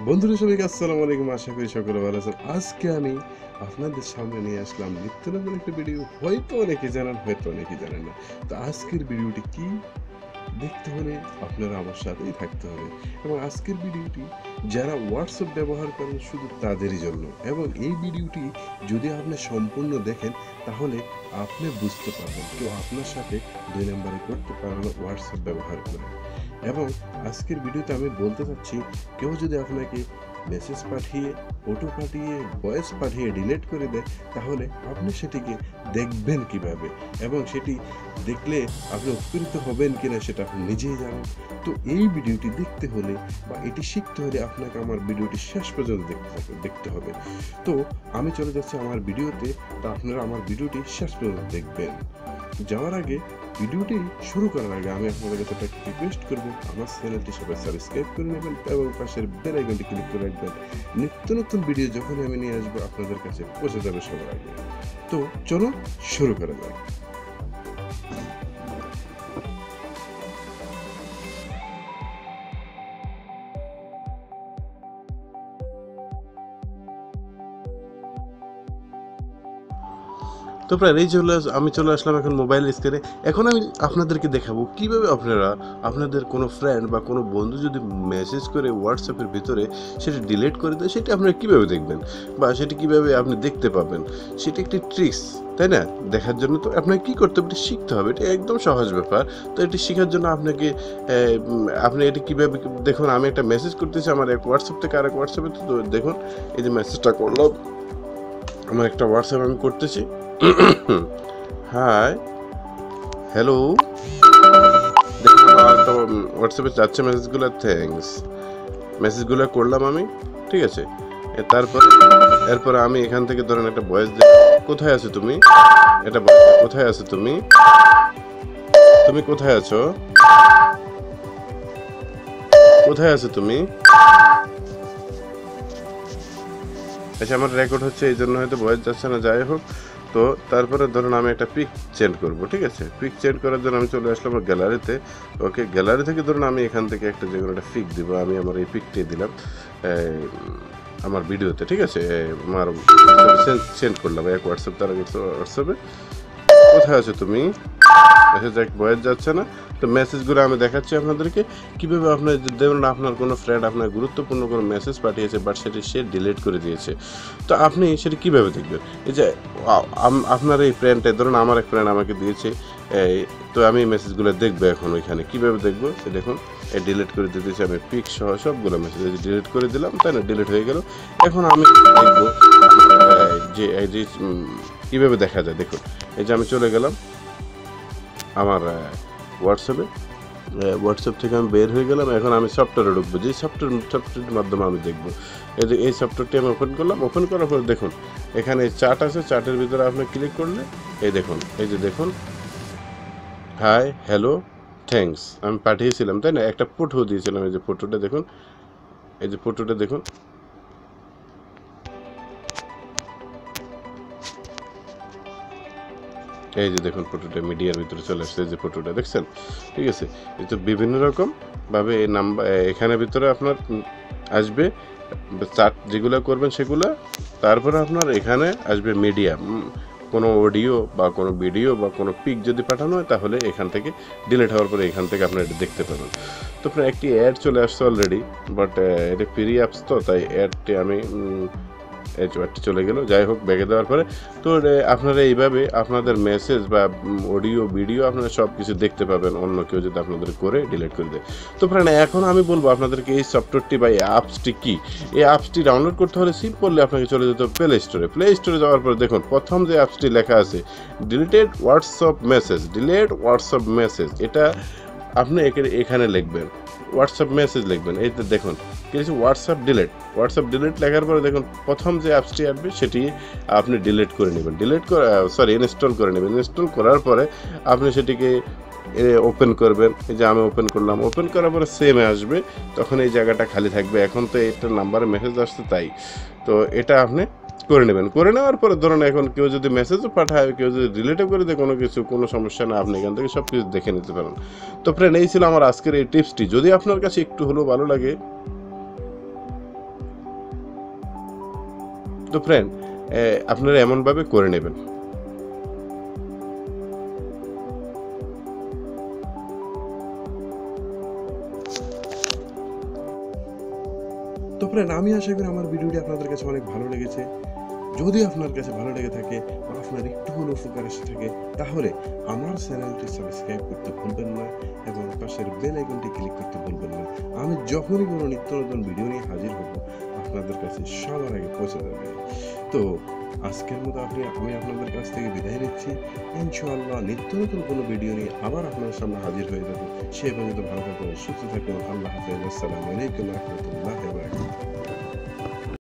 বন্ধুরা সবাইকে আসসালামু আলাইকুম, আশা করি সকলে ভালো আছেন। আজকে আমি আপনাদের সামনে নিয়ে আসলাম নিত্য নতুন একটা ভিডিও। হয়তো অনেকে জানেন, হয়তো অনেকে জানেন না। তো আজকের ভিডিওটি কি দেখতে হলে আপনারা আমার সাথেই থাকতে হবে। এবং আজকের ভিডিওটি যারা হোয়াটসঅ্যাপ ব্যবহার করেন শুধু তাদেরই জন্য। এবং এই ভিডিওটি যদি আপনি সম্পূর্ণ দেখেন তাহলে আপনি বুঝতে পারবেন কেউ আপনার সাথে 2 নম্বরে করতে পারে না হোয়াটসঅ্যাপ ব্যবহার করে। এবং আজকের ভিডিওতে আমি বলতে চাচ্ছি, কেউ যদি আপনাকে মেসেজ পাঠিয়ে, ফটো পাঠিয়ে, ভয়েস পাঠিয়ে ডিলিট করে দেয়, তাহলে আপনি সেটিকে দেখবেন কিভাবে এবং সেটি দেখলে আপনি উপকৃত হবেন কিনা সেটা আপনি নিজেই জানেন। তো এই ভিডিওটি দেখতে হলে বা এটি শিখতে হলে আপনাকে আমার ভিডিওটি শেষ পর্যন্ত দেখতে হবে। তো আমি চলে যাচ্ছি আমার ভিডিওতে। তো আপনারা আমার ভিডিওটি শেষ পর্যন্ত দেখবেন। যাওয়ার আগে, ভিডিওটি শুরু করার আগে আমি আপনাদের কাছে একটা রিকোয়েস্ট করব, আমার চ্যানেলটি সবাই সাবস্ক্রাইব করে নেবেন এবং পাশের বেল আইকনটি ক্লিক করে রাখবেন। নিত্য নতুন ভিডিও যখন আমি নিয়ে আসবো আপনাদের কাছে পৌঁছে যাবে সবার আগে। তো চলো শুরু করা যাক। তো প্রায় আমি চলে আসলাম এখন মোবাইল স্ক্রিনে। এখন আমি আপনাদেরকে দেখাবো কিভাবে আপনারা আপনাদের কোনো ফ্রেন্ড বা কোনো বন্ধু যদি মেসেজ করে হোয়াটসঅ্যাপের ভিতরে সেটা ডিলিট করে দেয়, সেটা আপনারা কীভাবে দেখবেন বা সেটি কীভাবে আপনি দেখতে পাবেন। সেটি একটি ট্রিক্স, তাই না? দেখার জন্য তো আপনাকে কী করতে হবে, এটি শিখতে হবে। এটা একদম সহজ ব্যাপার। তো এটি শেখার জন্য আপনাকে আপনি এটি কীভাবে দেখুন। আমি একটা মেসেজ করতেছি আমার এক হোয়াটসঅ্যাপ থেকে আরেক হোয়াটসঅ্যাপে। তো দেখুন, এই যে মেসেজটা করলাম, আমার একটা হোয়াটসঅ্যাপ আমি করতেছি। Hi, hello. দেখুন আমার তো হোয়াটসঅ্যাপে যাচ্ছে মেসেজগুলো। থ্যাঙ্কস, মেসেজগুলো করলাম আমি, ঠিক আছে। এরপরে আমি এখান থেকে ধরেন একটা ভয়েস দিই, কোথায় আছো তুমি, এটা কোথায় আছো তুমি, তুমি কোথায় আছো, কোথায় আছো তুমি। আচ্ছা, আমার রেকর্ড হচ্ছে এই জন্য হয়তো ভয়েস যাচ্ছে না, যাই হোক। তো তারপরে ধরুন আমি একটা পিক চেঞ্জ করব, ঠিক আছে। পিক চেঞ্জ করার জন্য আমি চলে আসলাম গ্যালারিতে। ওকে, গ্যালারি থেকে ধরুন আমি এখান থেকে একটা যে কোনো একটা পিক দিব। আমি আমার এই পিকটি দিলাম আমার ভিডিওতে, ঠিক আছে। আমার সেন্ড করলাম এক হোয়াটসঅ্যাপ, তার হোয়াটসঅ্যাপে। কোথায় আছো তুমি, মেসেজ এক ভয়েস যাচ্ছে না। তো মেসেজগুলো আমি দেখাচ্ছি আপনাদেরকে কীভাবে আপনার ধরুন আপনার কোনো ফ্রেন্ড আপনার গুরুত্বপূর্ণ কোনো মেসেজ পাঠিয়েছে, বাট সেটি সে ডিলিট করে দিয়েছে। তো আপনি সেটি কীভাবে দেখবেন। এই যে আপনার এই ফ্রেন্ডটা ধরুন আমার এক ফ্রেন্ড আমাকে দিয়েছে, তো আমি মেসেজগুলো দেখবো। এখন ওইখানে কীভাবে দেখবো, সে দেখুন এই ডিলিট করে দিতেছি আমি পিক সহ সবগুলো মেসেজ ডিলিট করে দিলাম, তাই না, ডিলিট হয়ে গেল। এখন আমি দেখবো যে এই যে কীভাবে দেখা যায়। দেখুন, এই যে আমি চলে গেলাম আমার হোয়াটসঅ্যাপ থেকে আমি বের হয়ে গেলাম। এখন আমি সফটওয়্যারে ঢুকবো, যে সফটওয়্যারের মাধ্যমে আমি দেখবো। এই সফটওয়্যারটি আমি ওপেন করলাম। ওপেন করার পর দেখুন এখানে চার্ট আছে, চার্টের ভিতরে আপনি ক্লিক করলে এই দেখুন, এই যে দেখুন হাই, হ্যালো, থ্যাঙ্কস আমি পাঠিয়েছিলাম, তাই না, একটা ফটো দিয়েছিলাম। এই যে ফটোটা দেখুন, এই যে ফটোটা দেখুন, এই যে দেখুন ফটোটা মিডিয়ার ভিতরে চলে আসছে। এই যে ফটোটা দেখছেন, ঠিক আছে। এই তো বিভিন্ন রকম ভাবে এই নাম্বার এখানে ভিতরে আপনার আসবে, চার্ট যেগুলো করবেন সেগুলো। তারপরে আপনার এখানে আসবে মিডিয়া, কোনো অডিও বা কোনো ভিডিও বা কোনো পিক যদি পাঠানো হয় তাহলে এখান থেকে ডিলিট হওয়ার পরে এখান থেকে আপনার এটা দেখতে পাবেন। তো আপনার একটি অ্যাড চলে আসছে অলরেডি, বাট এটা ফ্রি অ্যাপস, তো তাই অ্যাডটি আমি এই চোয়ারটি চলে গেল। যাই হোক, ব্যাগে দেওয়ার পরে তো আপনারা এইভাবে আপনাদের মেসেজ বা অডিও ভিডিও আপনারা সব কিছু দেখতে পাবেন, অন্য কেউ যদি আপনাদের করে ডিলিট করে দেয়। তো ফ্রেন্ড, এখন আমি বলবো আপনাদেরকে এই সফটওয়্যারটি বা এই অ্যাপসটি কী। এই অ্যাপসটি ডাউনলোড করতে হলে সিম্পলি আপনাকে চলে যেতে হবে প্লে স্টোরে। প্লে স্টোরে যাওয়ার পরে দেখুন প্রথম যে অ্যাপসটি লেখা আছে deleted WhatsApp message, delete WhatsApp message, এটা আপনি এখানে লিখবেন, হোয়াটসঅ্যাপ মেসেজ লিখবেন। এই তো দেখুন কিছু হোয়াটসঅ্যাপ ডিলিট লেখার পরে দেখুন প্রথম যে অ্যাপসটি আসবে সেটি আপনি ডিলিট করে নেবেন, ইনস্টল করে নেবেন। ইনস্টল করার পরে আপনি সেটিকে ওপেন করবেন। এই যে আমি ওপেন করলাম, ওপেন করার পরে সেমে আসবে, তখন এই জায়গাটা খালি থাকবে। এখন তো এটা নাম্বারে মেসেজ আসছে তাই, তো এটা আপনি করে নেবেন। করে নেওয়ার পরে ধরুন এখন কেউ যদি মেসেজও পাঠায়, কেউ যদি ডিলিটও করে দেয়, কোনো সমস্যা না, আপনি এখান থেকে সব কিছু দেখে নিতে পারেন। তো ফ্রেন্ড, এই ছিল আমার আজকের এই টিপসটি। যদি আপনার কাছে একটু হলেও ভালো লাগে তো ফ্রেন্ড আপনারা এমনভাবে করে নেবেন। তো ফ্রেন্ড, আমি আশা করি আমার ভিডিওটি আপনাদের কাছে অনেক ভালো লেগেছে। যদি আপনার কাছে ভালো লেগে থাকে বা আপনার একটু হলেও উপকার এসে থাকে, তাহলে আমার চ্যানেলটি সাবস্ক্রাইব করতে ভুলবেন না এবং পাশের বেল আইকনটি ক্লিক করতে ভুলবেন না। আমি যখনই কোনো নিত্য নতুন ভিডিও নিয়ে হাজির হব, আপনাদের কাছে সবার আগে পৌঁছে যাবে। তো আজকের মতো আমি আপনাদের কাছ থেকে বিদায় নিচ্ছি। ইনশাআল্লাহ নিত্য নতুন কোনো ভিডিও নিয়ে আবার আপনাদের সামনে হাজির হয়ে যাব। সেই পর্যন্ত ভালো থাকুন, সুস্থ থাকুন। আল্লাহ হাফেজ। আসসালামু আলাইকুম ওয়া রাহমাতুল্লাহি ওয়া বারাকাতুহু।